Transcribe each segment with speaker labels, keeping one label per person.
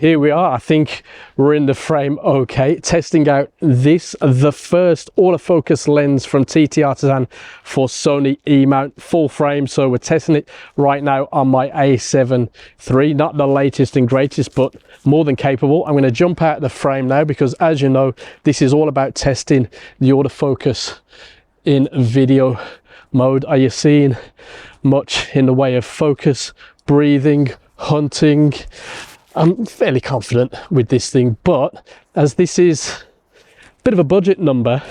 Speaker 1: Here we are. I think we're in the frame okay. Testing out this, the first autofocus lens from TTArtisan for Sony E Mount, full frame. So we're testing it right now on my A7 III, not the latest and greatest, but more than capable. I'm going to jump out of the frame now because, as you know, this is all about testing the autofocus in video mode. Are you seeing much in the way of focus, breathing, hunting? I'm fairly confident with this thing, but as this is a bit of a budget number,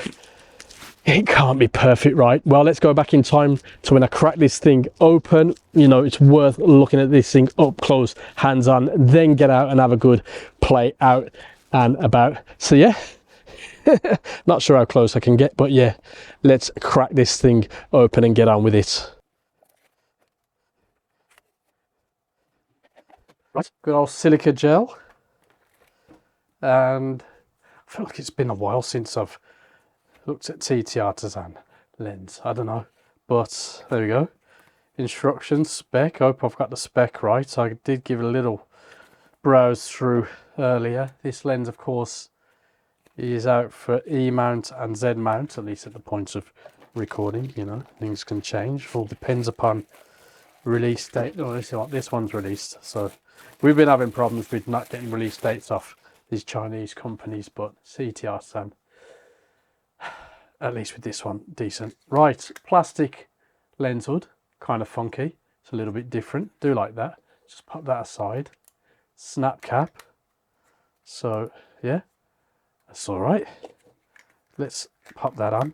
Speaker 1: it can't be perfect, right? Well, let's go back in time to when I crack this thing open. You know, it's worth looking at this thing up close, hands on, then get out and have a good play out and about. So yeah, not sure how close I can get, but yeah, let's crack this thing open and get on with it. Right, good old silica gel, and I feel like it's been a while since I've looked at TTArtisan lens. I don't know, but there we go. Instructions, spec. I hope I've got the spec right. I did give a little browse through earlier. This lens, of course, is out for E mount and Z mount, at least at the point of recording. You know, things can change. It all depends upon release date. Oh, this one's released, so we've been having problems with not getting release dates off these Chinese companies, but TTArtisan, at least with this one, decent. Right, plastic lens hood, kind of funky. It's a little bit different. Do like that. Just pop that aside. Snap cap. So yeah, that's all right. Let's pop that on.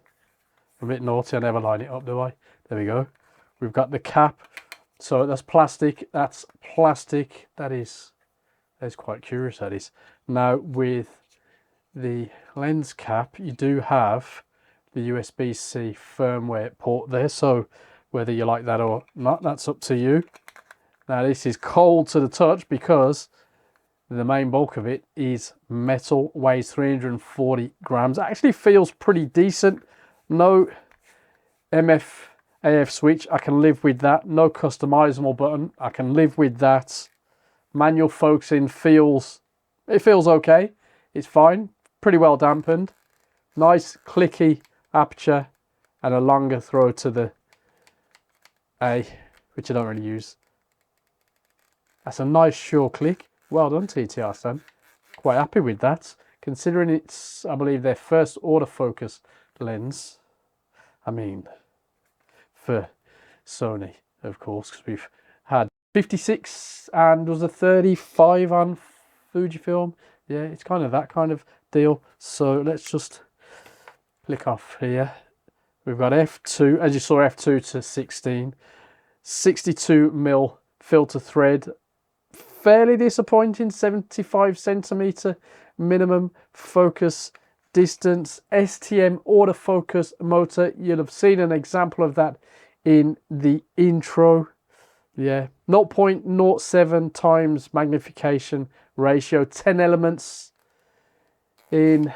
Speaker 1: I'm a bit naughty. I never line it up, do I? There we go. We've got the cap. So that's plastic. That's plastic. That is quite curious. That is. Now with the lens cap, you do have the USB-C firmware port there. So whether you like that or not, that's up to you. Now this is cold to the touch because the main bulk of it is metal. Weighs 340 grams. Actually feels pretty decent. No MF AF switch, I can live with that. No customizable button, I can live with that. Manual focusing feels okay. It's fine, pretty well dampened. Nice clicky aperture and a longer throw to the A, which I don't really use. That's a nice sure click. Well done, TTArtisan. Quite happy with that, considering it's, I believe, their first autofocus lens. I mean, for Sony, of course, because we've had 56 and was a 35 on Fujifilm. Yeah, it's kind of that kind of deal. So let's just click off here. We've got f2, as you saw, f2 to 16, 62mm filter thread. Fairly disappointing, 75 centimeter minimum focus distance. STM autofocus motor. You'll have seen an example of that in the intro. Yeah, 0.07 times magnification ratio, 10 elements in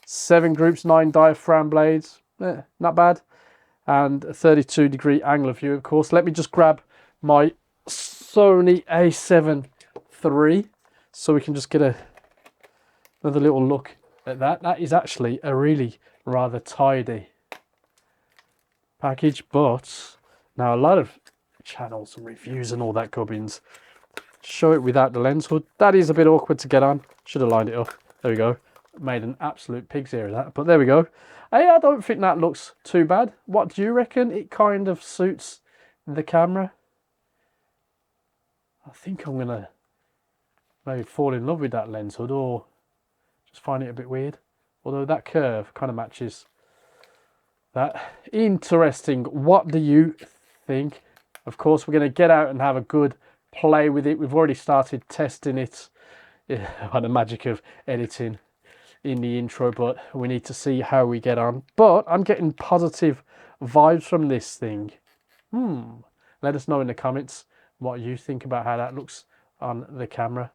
Speaker 1: 7 groups, 9 diaphragm blades. Not bad. And a 32-degree angle of view, of course. Let me just grab my Sony A7 III so we can just get another little look at that. That is actually a really rather tidy package, but now a lot of channels and reviews and all that gubbins show it without the lens hood. That is a bit awkward to get on. Should have lined it up. There we go. Made an absolute pig's ear of that, but there we go. Hey, I don't think that looks too bad. What do you reckon? It kind of suits the camera. I think I'm gonna maybe fall in love with that lens hood, or just find it a bit weird. Although that curve kind of matches that. Interesting. What do you think? Of course, we're going to get out and have a good play with it. We've already started testing it by the magic of editing in the intro, but we need to see how we get on. But I'm getting positive vibes from this thing. Let us know in the comments what you think about how that looks on the camera.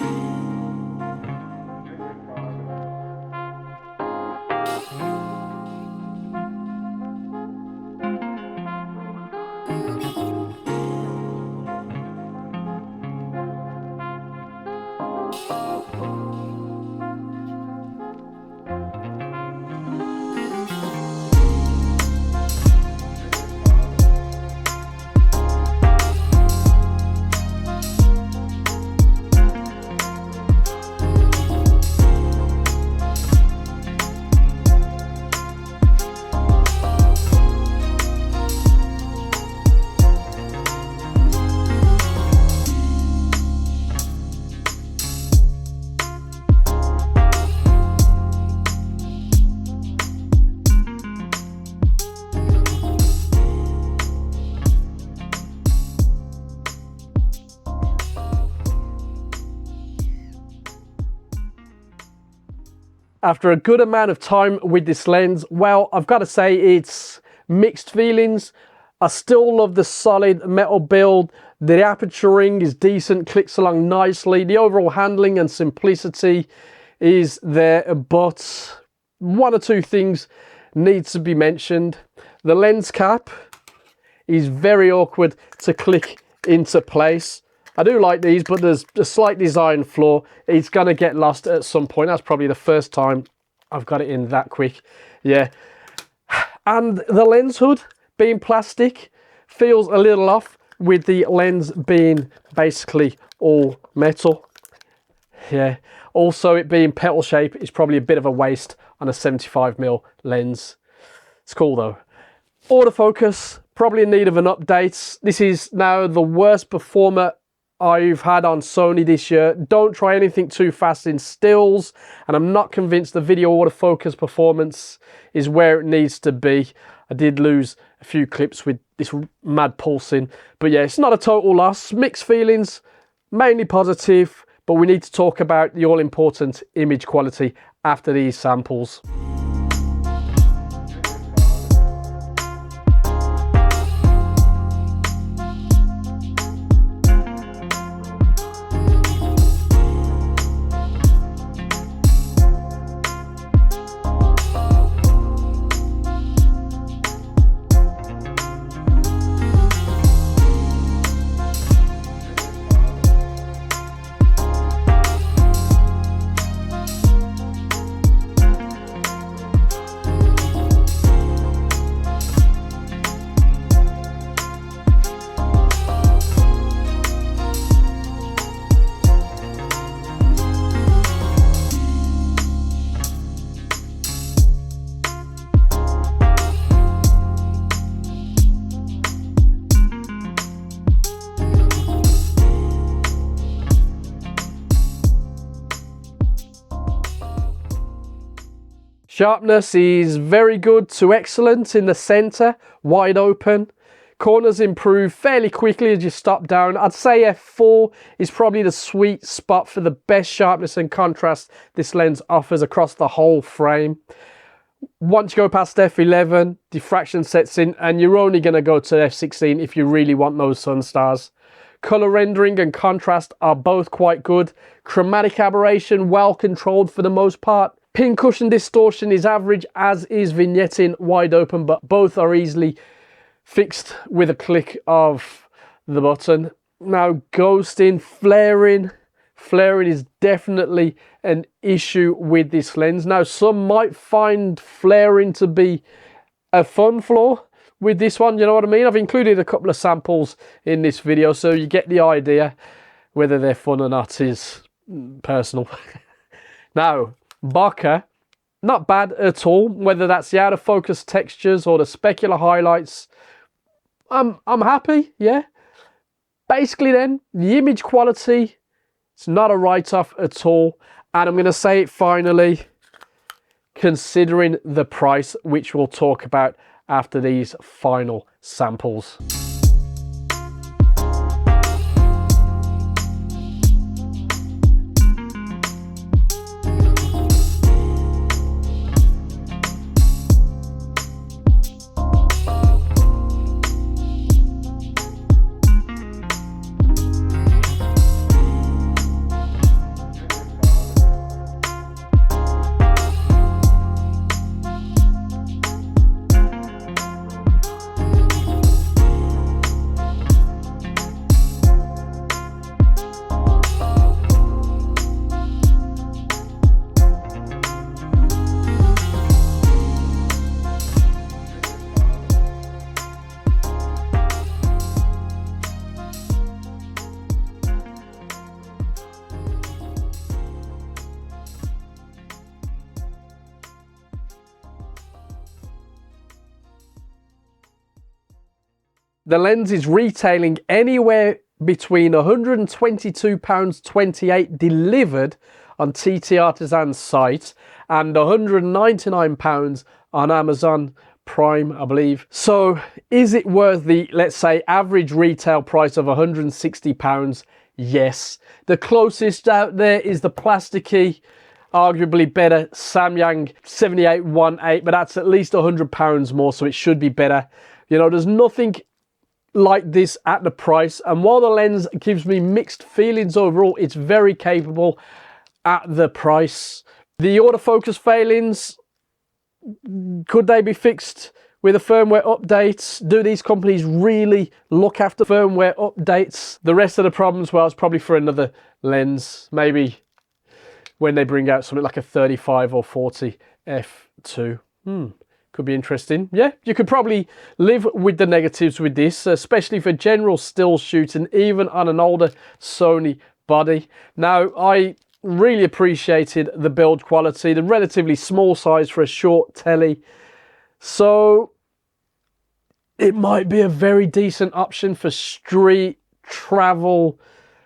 Speaker 1: After a good amount of time with this lens, well, I've got to say it's mixed feelings. I still love the solid metal build. The aperture ring is decent, clicks along nicely. The overall handling and simplicity is there, but one or two things needs to be mentioned. The lens cap is very awkward to click into place. I do like these, but there's a slight design flaw. It's gonna get lost at some point. That's probably the first time I've got it in that quick. Yeah. And the lens hood being plastic feels a little off with the lens being basically all metal. Yeah. Also, it being petal shape is probably a bit of a waste on a 75mm lens. It's cool though. Autofocus, probably in need of an update. This is now the worst performer I've had on Sony this year. Don't try anything too fast in stills, and I'm not convinced the video autofocus performance is where it needs to be. I did lose a few clips with this mad pulsing, but yeah, it's not a total loss. Mixed feelings, mainly positive, but we need to talk about the all-important image quality after these samples. Sharpness is very good to excellent in the center, wide open. Corners improve fairly quickly as you stop down. I'd say f4 is probably the sweet spot for the best sharpness and contrast this lens offers across the whole frame. Once you go past f11, diffraction sets in, and you're only going to go to f16 if you really want those sun stars. Color rendering and contrast are both quite good. Chromatic aberration well controlled for the most part. Pincushion distortion is average, as is vignetting wide open, but both are easily fixed with a click of the button. Now, ghosting, flaring is definitely an issue with this lens. Now, some might find flaring to be a fun flaw with this one, you know what I mean? I've included a couple of samples in this video, so you get the idea. Whether they're fun or not is personal. Now, bokeh, not bad at all. Whether that's the out of focus textures or the specular highlights, I'm happy, yeah. Basically then, the image quality, it's not a write-off at all. And I'm going to say it finally, considering the price, which we'll talk about after these final samples. The lens is retailing anywhere between £122.28 delivered on TTArtisan's site and £199 on Amazon Prime, I believe. So is it worth the, let's say, average retail price of £160? Yes. The closest out there is the plasticky arguably better Samyang 7818, but that's at least £100 more, so it should be better. You know, there's nothing like this at the price, and while the lens gives me mixed feelings overall, it's very capable at the price. The autofocus failings, could they be fixed with a firmware update? Do these companies really look after firmware updates? The rest of the problems, well, it's probably for another lens, maybe when they bring out something like a 35 or 40 f2. Could be interesting. Yeah, you could probably live with the negatives with this, especially for general still shooting, even on an older Sony body. Now, I really appreciated the build quality, the relatively small size for a short telly. So it might be a very decent option for street travel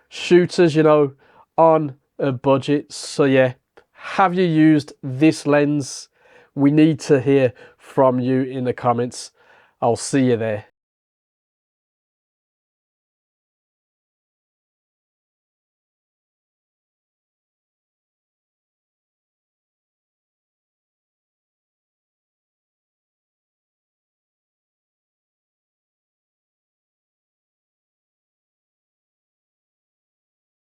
Speaker 1: shooters, you know, on a budget. So yeah, have you used this lens? We need to hear from you in the comments. I'll see you there.